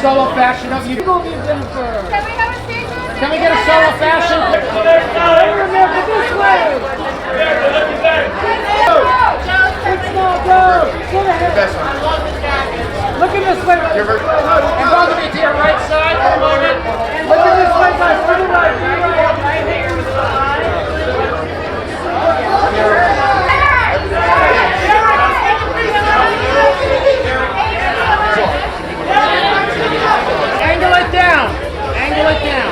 solo fashion of you. Go get Jennifer. Can we have a station? Can we get a solo fashion? This way. It's not go. Get ahead. Look at this way. And both of you to your right side for a moment. Look at this way, guys. To the right. Right here. Angle it down. Angle it down.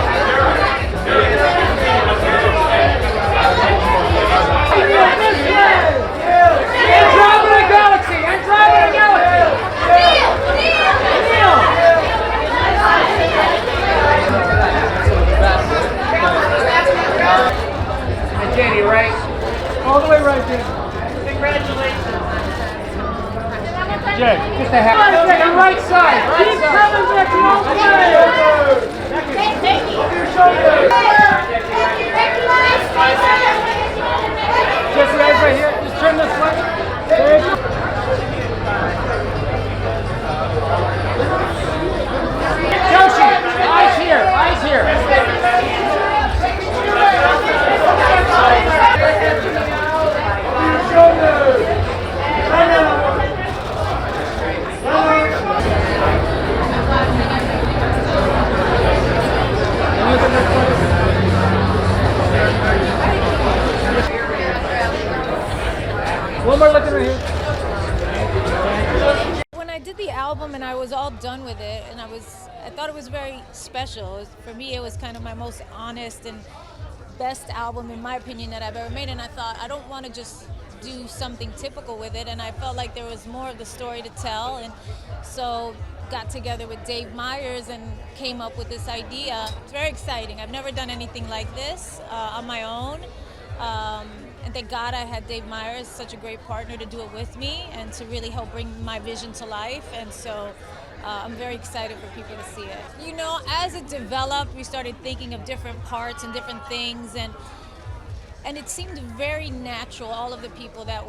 Andromeda Galaxy. Andromeda Galaxy. And Jenny, right? All the way right there. Congratulations. Jay, just a half. Your right side. Right side. Thank you. Just right here. Just turn this way. There you go. Joshi, eyes here. Eyes here. One more look right here. When I did the album and I was all done with it, and I thought it was very special. For me, it was kind of my most honest and best album, in my opinion, that I've ever made. And I thought, I don't want to just do something typical with it. And I felt like there was more of the story to tell. And so got together with Dave Meyers and came up with this idea. It's very exciting. I've never done anything like this on my own. And thank God I had Dave Meyers, such a great partner, to do it with me and to really help bring my vision to life. And so I'm very excited for people to see it. You know, as it developed, we started thinking of different parts and different things, and it seemed very natural, all of the people that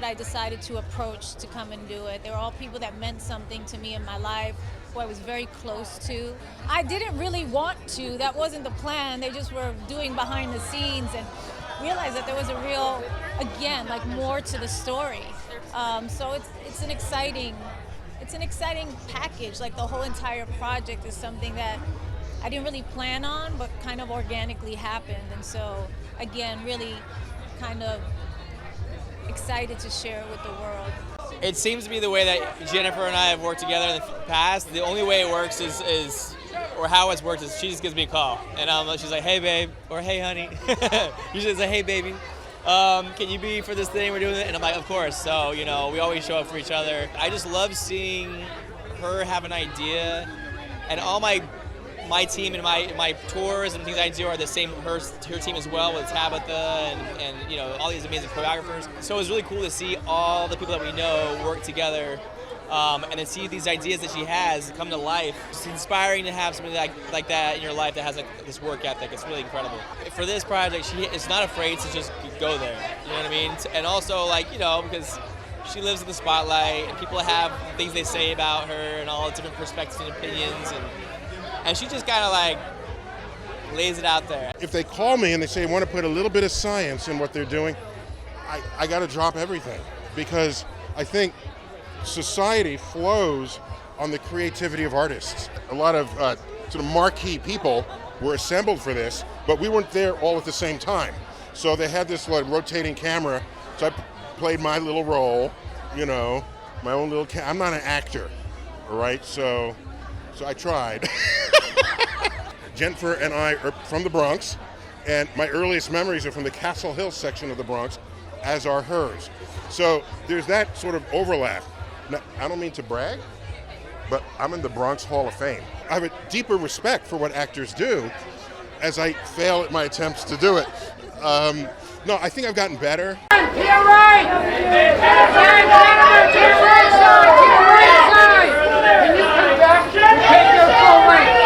I decided to approach to come and do it. They were all people that meant something to me in my life, who I was very close to. I didn't really want to, that wasn't the plan. They just were doing behind the scenes, and realized that there was a real, again, like more to the story. So it's an exciting package. Like the whole entire project is something that I didn't really plan on, but kind of organically happened. And so again, really kind of excited to share it with the world. It seems to be the way that Jennifer and I have worked together in the past. The only way it works is or how it's worked is she just gives me a call, and she's like, "Hey, babe," or "Hey, honey." Usually it's like, "Hey, baby, can you be for this thing we're doing?" And I'm like, "Of course." So we always show up for each other. I just love seeing her have an idea, and all my team and my tours and things I do are the same. Her team as well, with Tabitha and all these amazing choreographers. So it was really cool to see all the people that we know work together. And then see these ideas that she has come to life. It's inspiring to have somebody like that in your life that has this work ethic. It's really incredible. For this project, she is not afraid to just go there. You know what I mean? And also, because she lives in the spotlight and people have things they say about her and all the different perspectives and opinions, and she just kind of lays it out there. If they call me and they say, "I want to put a little bit of science in what they're doing," I got to drop everything, because I think society flows on the creativity of artists. A lot of sort of marquee people were assembled for this, but we weren't there all at the same time. So they had this rotating camera, so I played my little role, my own little I'm not an actor, all right? So I tried. Jennifer and I are from the Bronx, and my earliest memories are from the Castle Hill section of the Bronx, as are hers. So there's that sort of overlap. Now, I don't mean to brag, but I'm in the Bronx Hall of Fame. I have a deeper respect for what actors do as I fail at my attempts to do it. No, I think I've gotten better. To your right! To your right side! To your right side! Can you come back? Take your full length.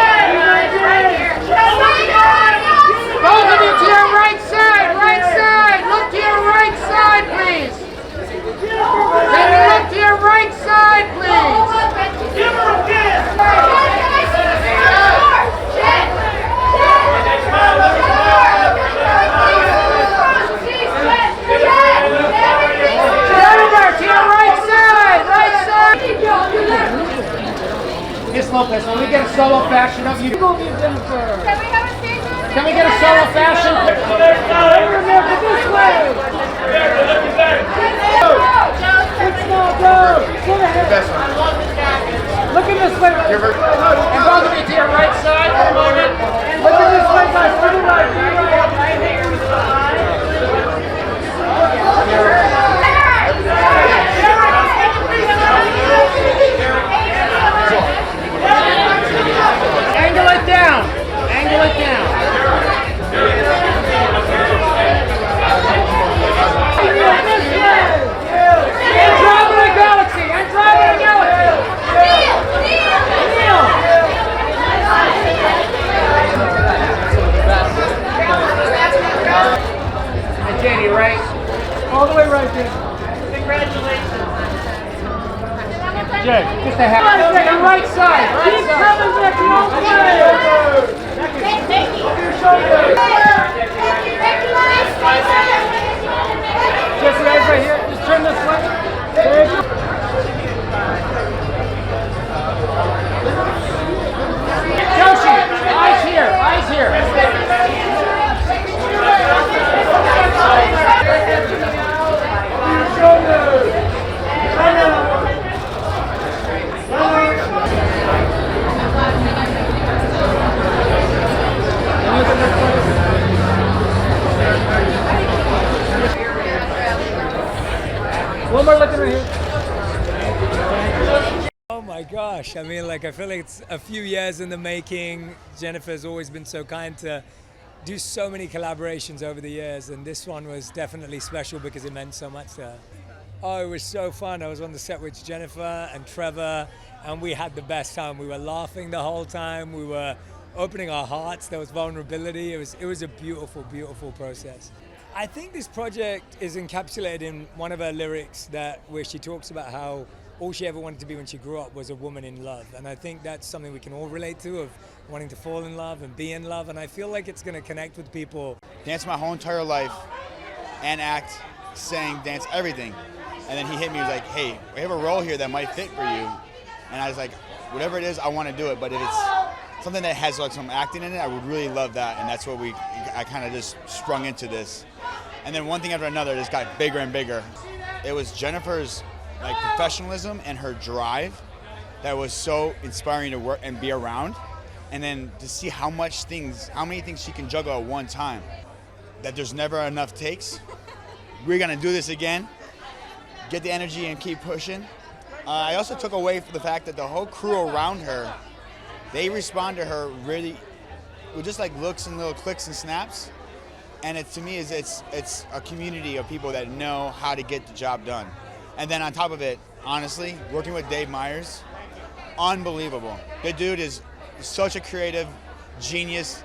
Both of you to your right side! Right side! Look to your right side, please! Can you look to your right side, please? Give her a kiss! solo fashion of you. Jennifer. Can we have a stage? Can we get a solo fashion? America, this way. It's not go. Go ahead. Looking this way. And both of you to your right side for a moment. Looking this way, guys. To the right. Angle it down. Angle it down. Andromeda Galaxy. Andromeda Galaxy. And Jenny, right? All the way right there. Congratulations. Jay, just a half. Right side. Keep coming back. Don't play. Thank you. Jesse, eyes right here. Just turn this way. There you go. Joshi, eyes here. Eyes here. One more looking right here. Oh my gosh, I mean, like, I feel like it's a few years in the making. Jennifer's always been so kind to do so many collaborations over the years, and this one was definitely special because it meant so much to her. Oh, it was so fun. I was on the set with Jennifer and Trevor, and we had the best time. We were laughing the whole time. We were opening our hearts. There was vulnerability. It was a beautiful, beautiful process. I think this project is encapsulated in one of her lyrics where she talks about how all she ever wanted to be when she grew up was a woman in love. And I think that's something we can all relate to, of wanting to fall in love and be in love. And I feel like it's going to connect with people. Dance my whole entire life and act, sing, dance, everything. And then he hit me, he was like, hey, we have a role here that might fit for you. And I was like, whatever it is, I want to do it. But if it's something that has like some acting in it, I would really love that. And that's what I kind of just sprung into this. And then one thing after another just got bigger and bigger. It was Jennifer's like professionalism and her drive that was so inspiring to work and be around. And then to see how many things she can juggle at one time, that there's never enough takes. We're gonna do this again, get the energy and keep pushing. I also took away from the fact that the whole crew around her, they respond to her really with just like looks and little clicks and snaps. And it, to me, it's a community of people that know how to get the job done. And then on top of it, honestly, working with Dave Meyers, unbelievable. The dude is such a creative genius.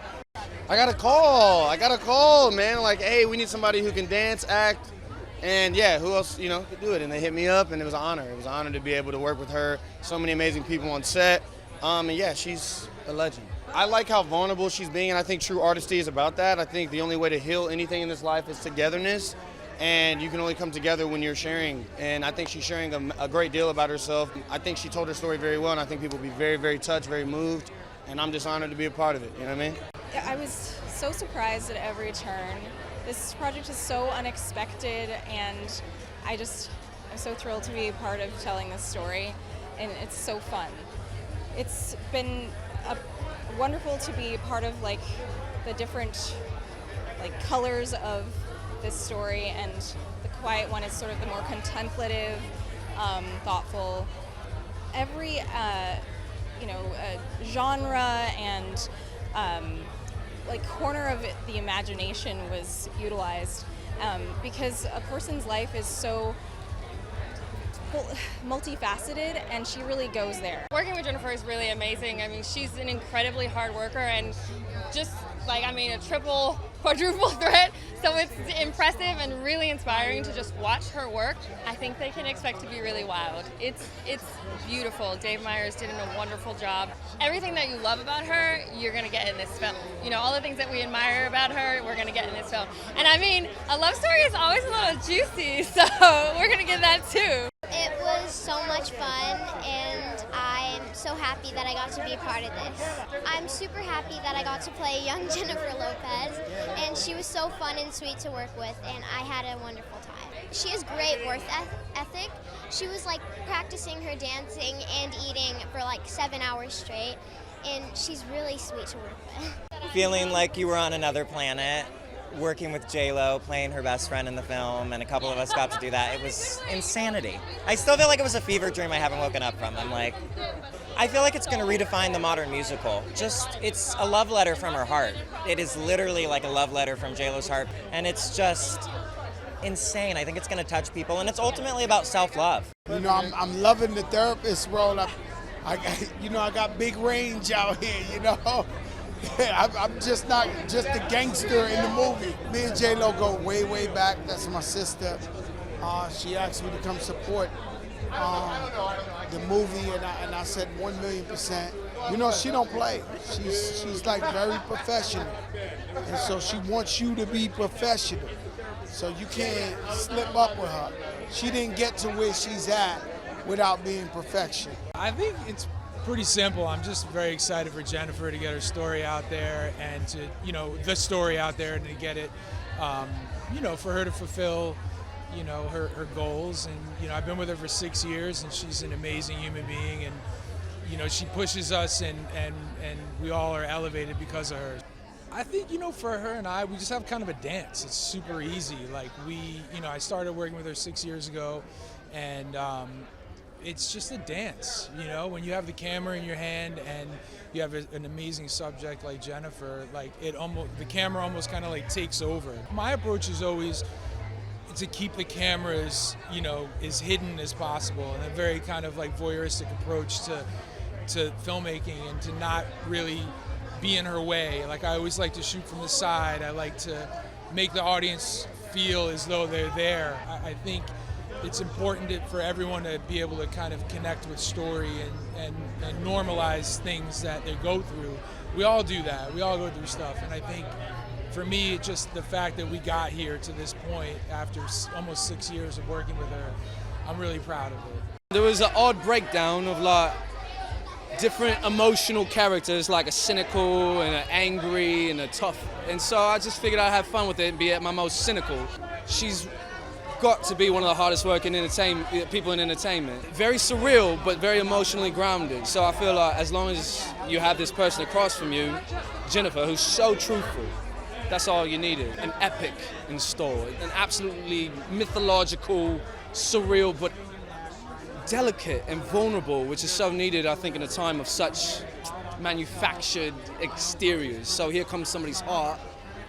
I got a call, man. Like, hey, we need somebody who can dance, act, and yeah, who else, could do it? And they hit me up, and it was an honor. It was an honor to be able to work with her. So many amazing people on set. And yeah, she's a legend. I like how vulnerable she's being, and I think true artistry is about that. I think the only way to heal anything in this life is togetherness, and you can only come together when you're sharing. And I think she's sharing a great deal about herself. I think she told her story very well, and I think people will be very, very touched, very moved, and I'm just honored to be a part of it, you know what I mean? I was so surprised at every turn. This project is so unexpected, and I'm so thrilled to be a part of telling this story, and it's so fun. It's been wonderful to be part of like the different colors of this story, and the quiet one is sort of the more contemplative, thoughtful. Every genre and corner of the imagination was utilized, because a person's life is so multifaceted, and she really goes there. Working with Jennifer is really amazing. I mean, she's an incredibly hard worker, and just a triple, quadruple threat. So it's impressive and really inspiring to just watch her work. I think they can expect to be really wild. It's beautiful. Dave Meyers did a wonderful job. Everything that you love about her, you're gonna get in this film. All the things that we admire about her, we're gonna get in this film. And I mean, a love story is always a little juicy, so we're gonna get that too. It was so much fun, and I'm so so happy that I got to be a part of this. I'm super happy that I got to play young Jennifer Lopez, and she was so fun and sweet to work with, and I had a wonderful time. She has great work ethic. She was like practicing her dancing and eating for like 7 hours straight, and she's really sweet to work with. Feeling like you were on another planet, working with J-Lo, playing her best friend in the film, and a couple of us got to do that. It was insanity. I still feel like it was a fever dream I haven't woken up from. I feel like it's going to redefine the modern musical. It's a love letter from her heart. It is literally like a love letter from J-Lo's heart, and it's just insane. I think it's going to touch people, and it's ultimately about self-love. You know, I'm loving the therapist role. I got big range out here, you know. I'm just not just a gangster in the movie. Me and J-Lo go way, way back. That's my sister. She asked me to come support the movie, and I said 1,000,000%. You know, she don't play. She's like very professional, and so she wants you to be professional. So you can't slip up with her. She didn't get to where she's at without being perfection. I think it's pretty simple. I'm just very excited for Jennifer to get her story out there, and to, the story out there, and to get it, for her to fulfill, her goals. And, I've been with her for 6 years, and she's an amazing human being, and, she pushes us, and we all are elevated because of her. I think, for her and I, we just have kind of a dance. It's super easy. Like I started working with her 6 years ago, and it's just a dance, when you have the camera in your hand and you have an amazing subject like Jennifer, the camera almost kind of like takes over. My approach is always to keep the camera as hidden as possible, and a very kind of like voyeuristic approach to filmmaking, and to not really be in her way. Like, I always like to shoot from the side. I like to make the audience feel as though they're there. I think it's important for everyone to be able to kind of connect with story and normalize things that they go through. We all do that. We all go through stuff. And I think for me, just the fact that we got here to this point after almost 6 years of working with her, I'm really proud of it. There was an odd breakdown of like different emotional characters, like a cynical and an angry and a tough. And so I just figured I'd have fun with it and be at my most cynical. She's got to be one of the hardest working people in entertainment. Very surreal, but very emotionally grounded. So I feel like as long as you have this person across from you, Jennifer, who's so truthful, that's all you needed. An epic in store, an absolutely mythological, surreal, but delicate and vulnerable, which is so needed, I think, in a time of such manufactured exteriors. So here comes somebody's heart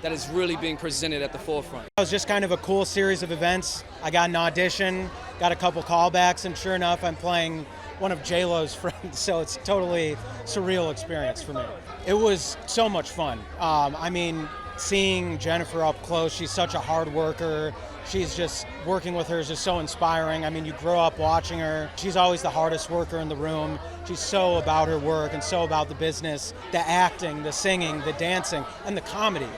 that is really being presented at the forefront. It was just kind of a cool series of events. I got an audition, got a couple callbacks, and sure enough, I'm playing one of J-Lo's friends, so it's totally surreal experience for me. It was so much fun. Seeing Jennifer up close, she's such a hard worker. She's just, working with her is just so inspiring. You grow up watching her. She's always the hardest worker in the room. She's so about her work and so about the business, the acting, the singing, the dancing, and the comedy.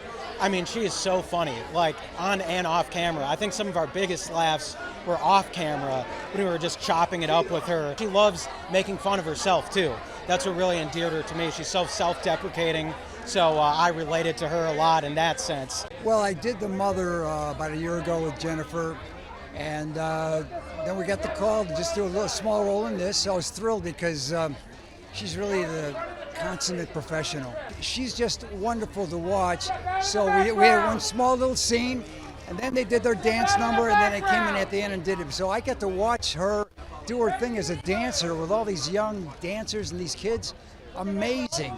She is so funny, like on and off camera. I think some of our biggest laughs were off camera when we were just chopping it up with her. She loves making fun of herself too. That's what really endeared her to me. She's so self-deprecating, so I related to her a lot in that sense. Well, I did The Mother about a year ago with Jennifer, and then we got the call to just do a little small role in this. So I was thrilled because she's really the consummate professional. She's just wonderful to watch. So we had one small little scene, and then they did their dance number, and then they came in at the end and did it. So I got to watch her do her thing as a dancer with all these young dancers and these kids. Amazing.